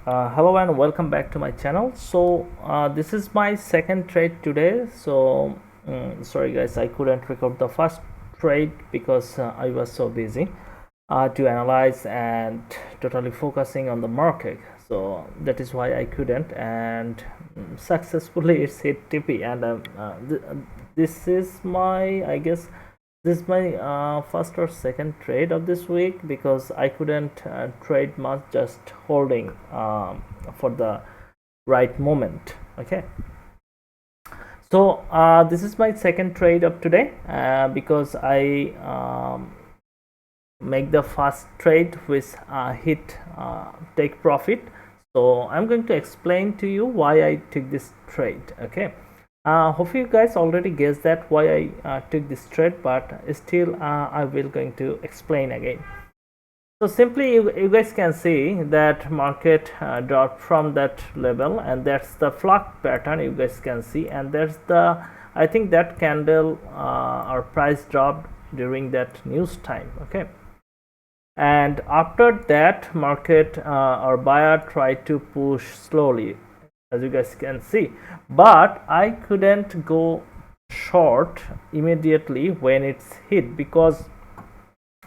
Hello and welcome back to my channel. This is my second trade today. Sorry guys, I couldn't record the first trade because I was so busy to analyze and totally focusing on the market. So that is why I couldn't, and successfully it's hit TP. And this is my, I guess this is my first or second trade of this week because I couldn't trade much, just holding for the right moment. Okay, this is my second trade of today because I make the first trade with hit take profit. So I'm going to explain to you why I took this trade. Okay, hope you guys already guessed that why I took this trade, but still I will going to explain again. So simply you guys can see that market dropped from that level, and that's the flux pattern you guys can see, and there's the, I think that candle or price dropped during that news time. Okay, and after that market or buyer tried to push slowly, as you guys can see, but I couldn't go short immediately when it's hit because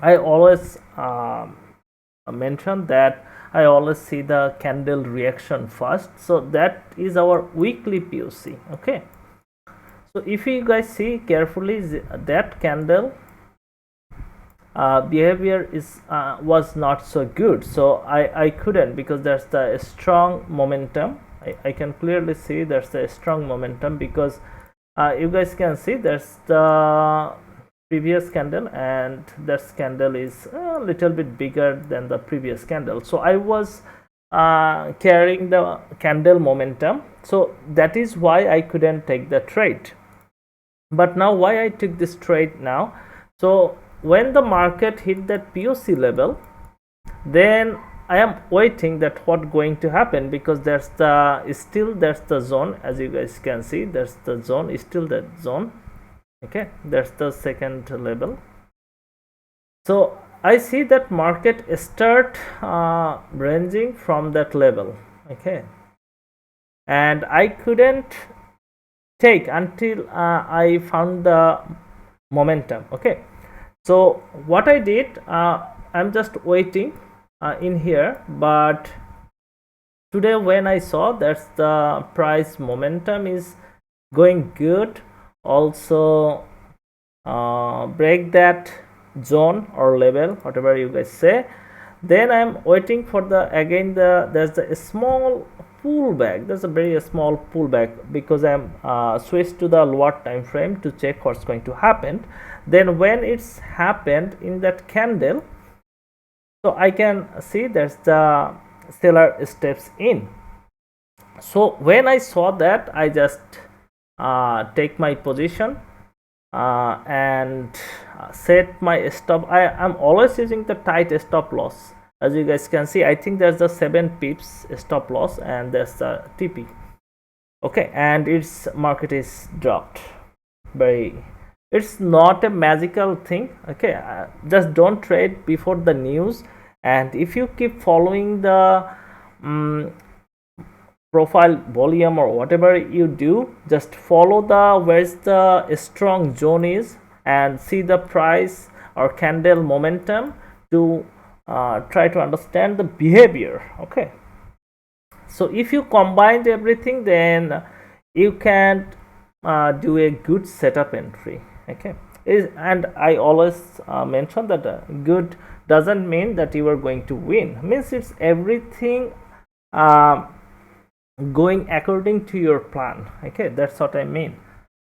I always mention that I always see the candle reaction first. So that is our weekly POC. Okay, so if you guys see carefully, that candle behavior is was not so good, so I couldn't, because there's the strong momentum. I can clearly see there's a strong momentum because you guys can see there's the previous candle, and that candle is a little bit bigger than the previous candle. So I was carrying the candle momentum, so that is why I couldn't take the trade. But now why I took this trade now? So when the market hit that POC level, then I am waiting that what going to happen, because there's the zone, as you guys can see, there's the zone, is still that zone. Okay, that's the second level. So I see that market start ranging from that level. Okay, and I couldn't take until I found the momentum. Okay, so what I did, I'm just waiting in here, but today when I saw that the price momentum is going good, also break that zone or level, whatever you guys say, then I'm waiting for the again there's a small pullback. There's a very small pullback because I'm switched to the lower time frame to check what's going to happen. Then when it's happened in that candle, so I can see there's the seller steps in. So when I saw that, I just take my position and set my stop. I'm always using the tight stop loss. As you guys can see, I think there's the 7 pips stop loss, and there's the TP. Okay, and its market is dropped. It's not a magical thing. Okay, just don't trade before the news, and if you keep following the profile volume or whatever you do, just follow the where's the strong zone is and see the price or candle momentum to try to understand the behavior. Okay, so if you combine everything, then you can do a good setup entry. Okay, and I always mention that good doesn't mean that you are going to win. Means it's everything going according to your plan. Okay, that's what I mean.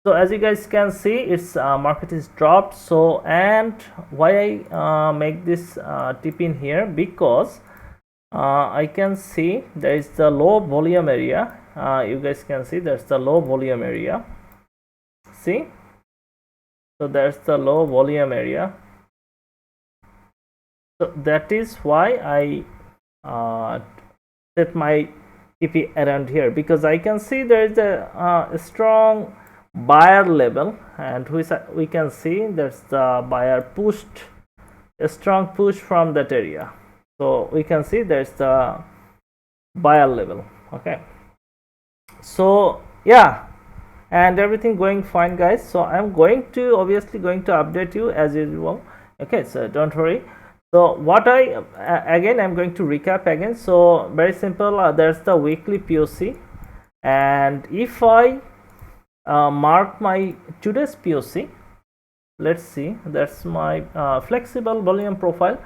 So as you guys can see, its market is dropped. So, and why I make this tip in here, because I can see there is the low volume area. You guys can see there's the low volume area. See, so there's the low volume area. So that is why I set my TP around here, because I can see there is a strong buyer level, and we can see there's the buyer pushed a strong push from that area. So we can see there's the buyer level. Okay, so yeah, and everything going fine, guys. So I'm going to obviously going to update you as usual. Okay, so don't worry. So what I again, I'm going to recap again. So very simple, there's the weekly POC, and if I mark my today's POC, let's see, that's my flexible volume profile.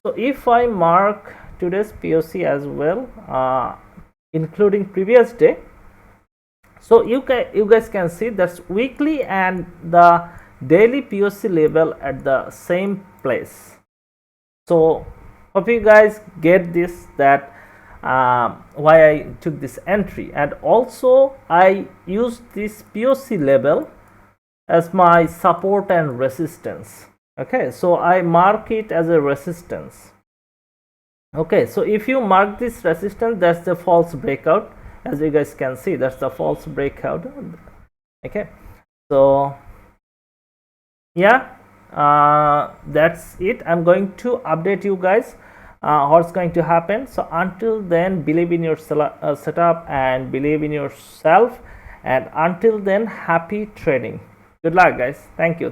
So if I mark today's POC as well, including previous day, so you guys can see that's weekly and the daily POC level at the same place. So hope you guys get this, that why I took this entry, and also I used this POC level as my support and resistance. Okay, so I mark it as a resistance. Okay, so if you mark this resistance, that's the false breakout. As you guys can see, that's the false breakout. Okay, so yeah, that's it. I'm going to update you guys what's going to happen. So until then, believe in your setup and believe in yourself, and until then, happy trading. Good luck, guys. Thank you.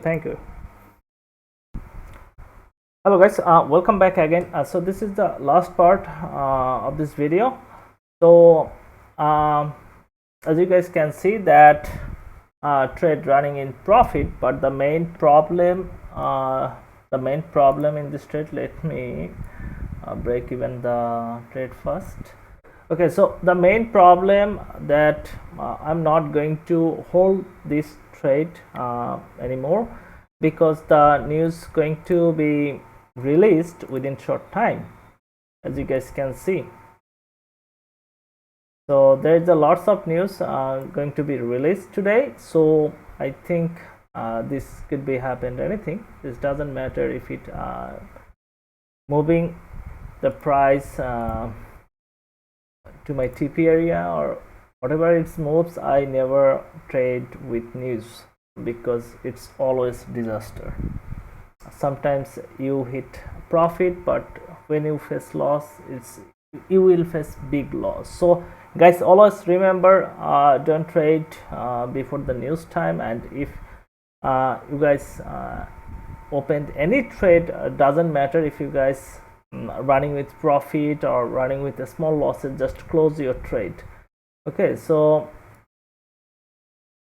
Hello guys, welcome back again. So this is the last part of this video. So as you guys can see that trade running in profit, but the main problem in this trade, let me break even the trade first. Okay, so the main problem that I'm not going to hold this trade anymore, because the news going to be released within short time, as you guys can see. So there is a lots of news going to be released today. So I think this could be happened anything. This doesn't matter if it moving the price to my TP area or whatever it moves. I never trade with news because it's always disaster. Sometimes you hit profit, but when you face loss, you will face big loss. So guys, always remember, don't trade before the news time. And if you guys opened any trade, doesn't matter if you guys running with profit or running with a small losses, just close your trade. Okay, so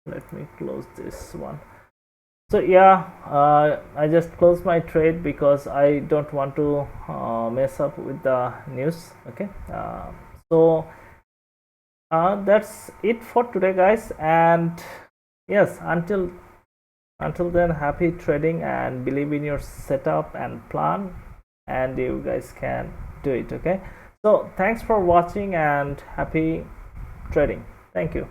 let me close this one. So yeah, I just closed my trade because I don't want to mess up with the news. Okay, so that's it for today, guys. And yes, until then, happy trading and believe in your setup and plan, and you guys can do it. Okay, so thanks for watching and happy trading. Thank you.